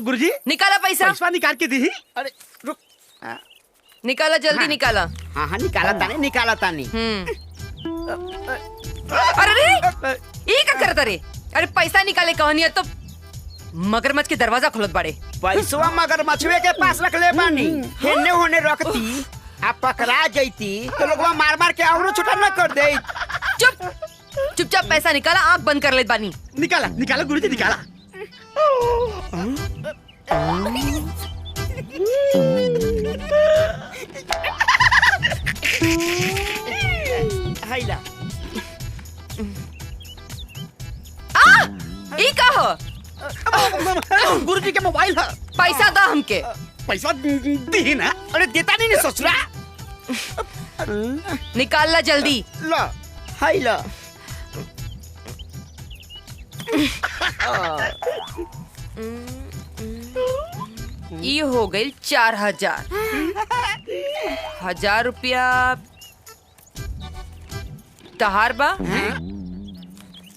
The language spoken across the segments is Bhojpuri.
गुरुजी निकाला पैसा। पैसा निकाल के दी। अरे रुक। निकाला जल्दी निकाला। हाँ हाँ निकाला तानी। अरे ये क्या करता रे? अरे पैसा निकाले कहानी तो मगरमच्छ के दरवाजा खुलत बाड़े। पैसवा मगरमच्छवे के पास रख ले बानी। हेने होने रखती आप पकड़ा जैती तो लोगवा मार मार के औरो छोटा न कर दे। चुपचाप पैसा निकाला, आँख बंद कर ले बानी। निकाला गुरुजी निकाला। हाइला ई का हो? गुरुजी के मोबाइल है। पैसा दो हमके। पैसा दी ना। अरे देता नहीं ससुरा। निकाल ला जल्दी। ला हाइला। ये हो गई 4000। 1000 रुपया तहार बा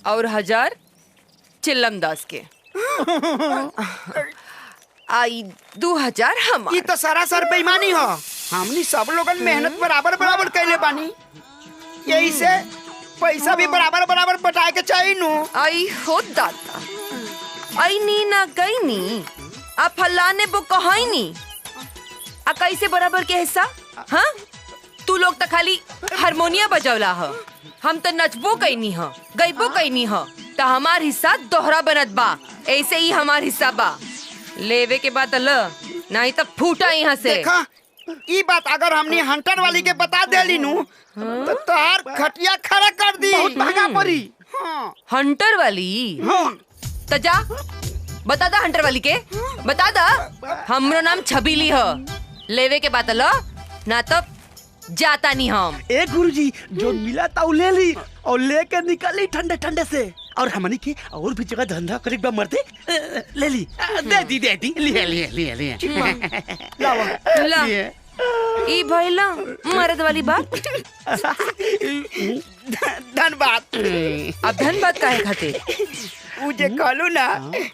और 1000 चिल्लम दास के। आई 2000 हम। ये तो सरासर बेईमानी हो। हमनी सब लोगन मेहनत बराबर बराबर कैले बानी, यही से पैसा भी बराबर बराबर बटाए के चाहिए नु। आई हो दाता, आई नी ना गई नी, आ फलाने वो कहाई नी, आ कैसे बराबर के हिस्सा? हाँ, तू लोग तो खाली हारमोनिया बजौला हो, हम तो नचबो कैनी हो, गईबो कैनी हो, तो हमार हिस्सा दोहरा बनत बा। ऐसे ही हमार हिस्सा बा। लेवे के बाद ल, नहीं तो फूटा यहाँ से। देखा, ई बात अगर हमने हंटर वाली के बता देली नु तो तोहार खटिया खड़ा कर दी। बहुत महंगा पड़ी। हाँ। हंटर वाली? हाँ। तो जा बता दा हंटर वाली के, बता दा। हमरो नाम छबीली हो। लेवे के बात लो, ना तो जाता नहीं हम। ए गुरुजी जो मिला था ले ली और लेकर निकली ठंडे ठंडे से। और हमनी के और भी जगह धंधा करे बा मरते ले ली। दे दी लिए ला ई भइला मर्द वाली बात। धन्यवाद। अब धन्यवाद काहे खातिर? उ जे कहलू ना,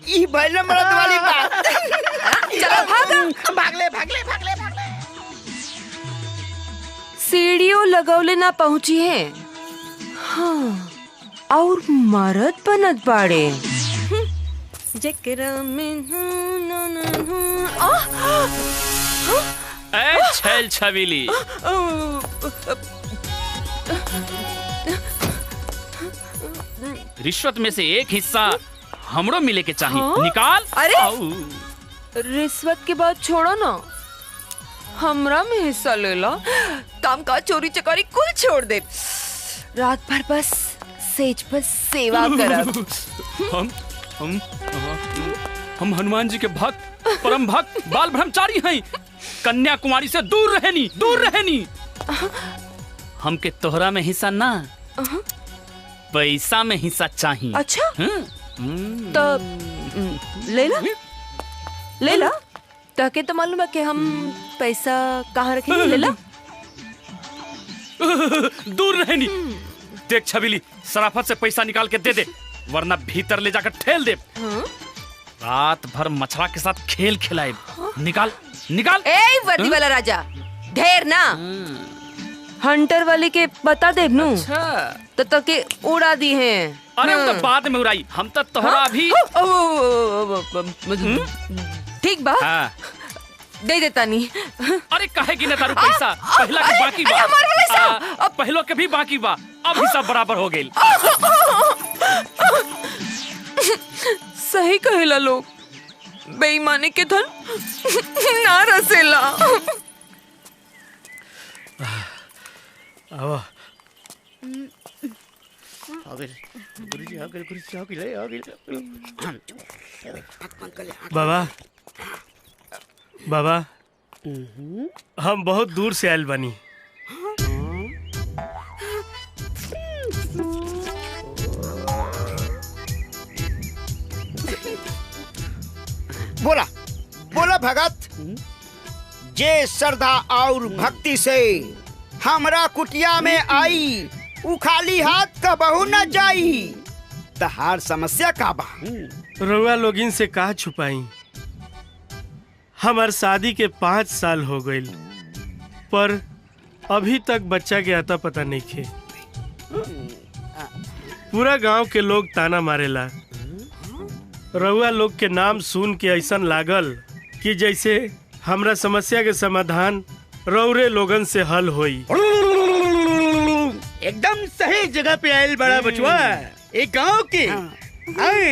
ई भइल मर्द वाली बात। चलो भागले। सीढ़ियों लगौले ना पहुंची है। हाँ, और मरद बनत बाड़े। जकरा में ए छैल छबीली, रिश्वत में से एक हिस्सा हमरो मिले के चाहिए। हाँ? निकाल। अरे रिश्वत के बाद छोड़ो ना, हमरा में हिस्सा ले लो। काम काज चोरी चकारी कुल छोड़ दे, रात भर बस सेज पर सेवा करब। हम हनुमान जी के भक्त, परम भक्त, बाल ब्रह्मचारी हैं। कन्याकुमारी से दूर रहनी। हमके तोहरा में हिस्सा ना, पैसा में हिस्सा चाहिए। अच्छा, तो ले ला। ताकि तो मालूम है कि हम पैसा कहाँ रखेंगे। ले ला। दूर रहनी। देख छबीली, सराफत से पैसा निकाल के दे दे, वरना भीतर ले जाकर ठेल दे। रात भर मछरा के साथ खेल खिलाए। निकाल। ए वर्दी वाला राजा, ढेर ना। हंटर वाले के बता दे नू। अच्छा। तो के उड़ा दी हैं। अरे वो तो बाद में उड़ाई, हम तो तोहरा भी। ठीक बा, दे देता नहीं। अरे काहे की ना तारू पैसा, पहला के बाकी बा, पहलो के भी बाकी बा, अब हिस्सा बराबर हो गई। सही कहेला लोग, बेईमानी के धन ना रसेला। बाबा हम बहुत दूर से आयल बनी। बोला भगत, जे श्रद्धा और भक्ति से हमरा कुटिया में आई, उ खाली हाथ कबहू न जाई। तहार समस्या का बा? रउआ लोगिन से कहा छुपाई, हमार शादी के 5 साल हो गईल, पर अभी तक बच्चा के आता पता नहीं खे। पूरा गांव के लोग ताना मारेला। रउआ लोग के नाम सुन के ऐसन लागल कि जैसे हमरा समस्या के समाधान रउरे लोगन से हल होई। एकदम सही जगह पे आयल बड़ा बचवा। एक गांव के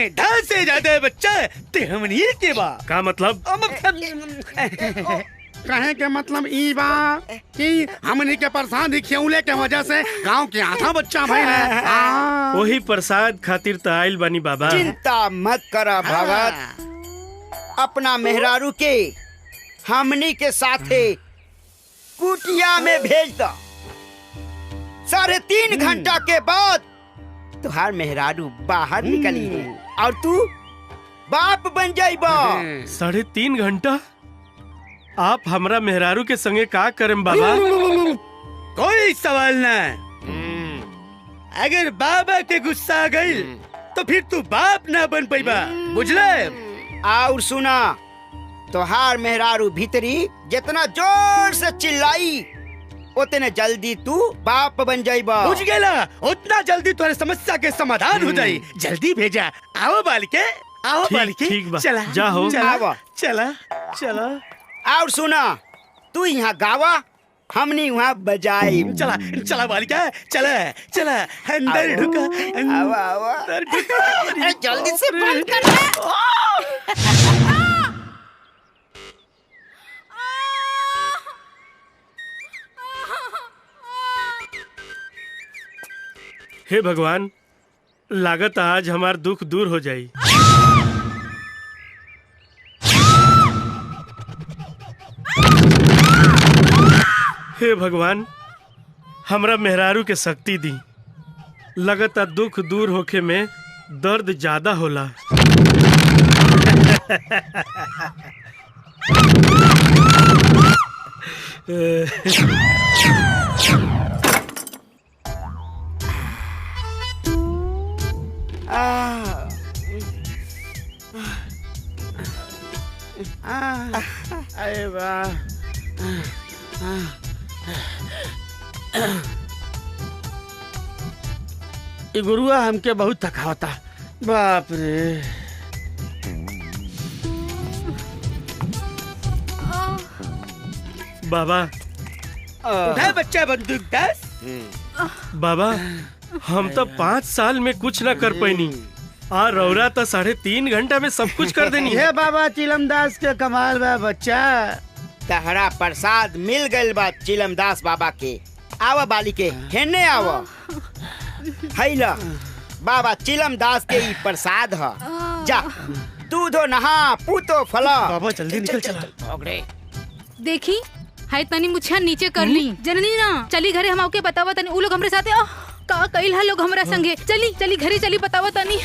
ढाल से ज्यादा बच्चा ते हमनी के बा। का मतलब? कहे के मतलब ई बा कि हमनी के प्रसाद खियौले के वजह से गांव के आधा बच्चा भइल है। वही प्रसाद खातिर त आइल बानी बाबा। चिंता मत करा भगत, अपना मेहरारू के हमनी के साथे कुटिया में भेज दो। 3.5 घंटा के बाद तुहार मेहरारू बाहर निकली है और तू बाप बन जाइबा। 3.5 घंटा? आप हमरा मेहरारू के संगे का करम बाबा? कोई सवाल ना। अगर बाबा के गुस्सा आ गई तो फिर तू बाप ना बन पाइबा, बुझले? और सुना, तोहार मेहरारू भीतरी जितना जोर से चिल्लाई उतने जल्दी तू बाप बन जाइबा। बुझ गेला? उतना जल्दी तुम्हारे समस्या के समाधान हो जाई। जल्दी भेजा। आओ बालिके, आओ बालिके। ठीक बा, चला जाओ। चला चला चला। और सुना, तू यहाँ गावा, हमनी वहाँ बजाई। चला चला बालिका, चला चला। अंदर ढुका, आवा आवा। अंदर ढुका। अरे जल्दी से बंद कर। हे भगवान, लागत आज हमार दुख दूर हो जाई। हे भगवान, हमरा मेहरारू के शक्ति दी। लगता दुख दूर होखे में दर्द ज्यादा होला। अरे वाह। ये गुरुआ हमके बहुत थकावता। बाप रे। बाबा उठा बच्चा बंदूक दास। बाबा, हम तो 5 साल में कुछ न कर पैनी, आ रौरा तो 3.5 घंटा में सब कुछ कर देनी है। ये बाबा चिलमदास के कमाल बा बच्चा। तहरा प्रसाद मिल गइल बा चिलमदास बाबा के। आवा बालिके, हेने आवा। हैला बाबा चिलमदास के ई प्रसाद ह। जा दूधो नहा पूतो फला। बाबा जल्दी निकल चला। देखी हाय तनी मुछिया नीचे कर ली जननी ना। चली घरे हम आके बतावा तनी। उ लोग हमरे साथे का कइल है लोग हमरा संगे। चली चली घरे चली बतावा तनी।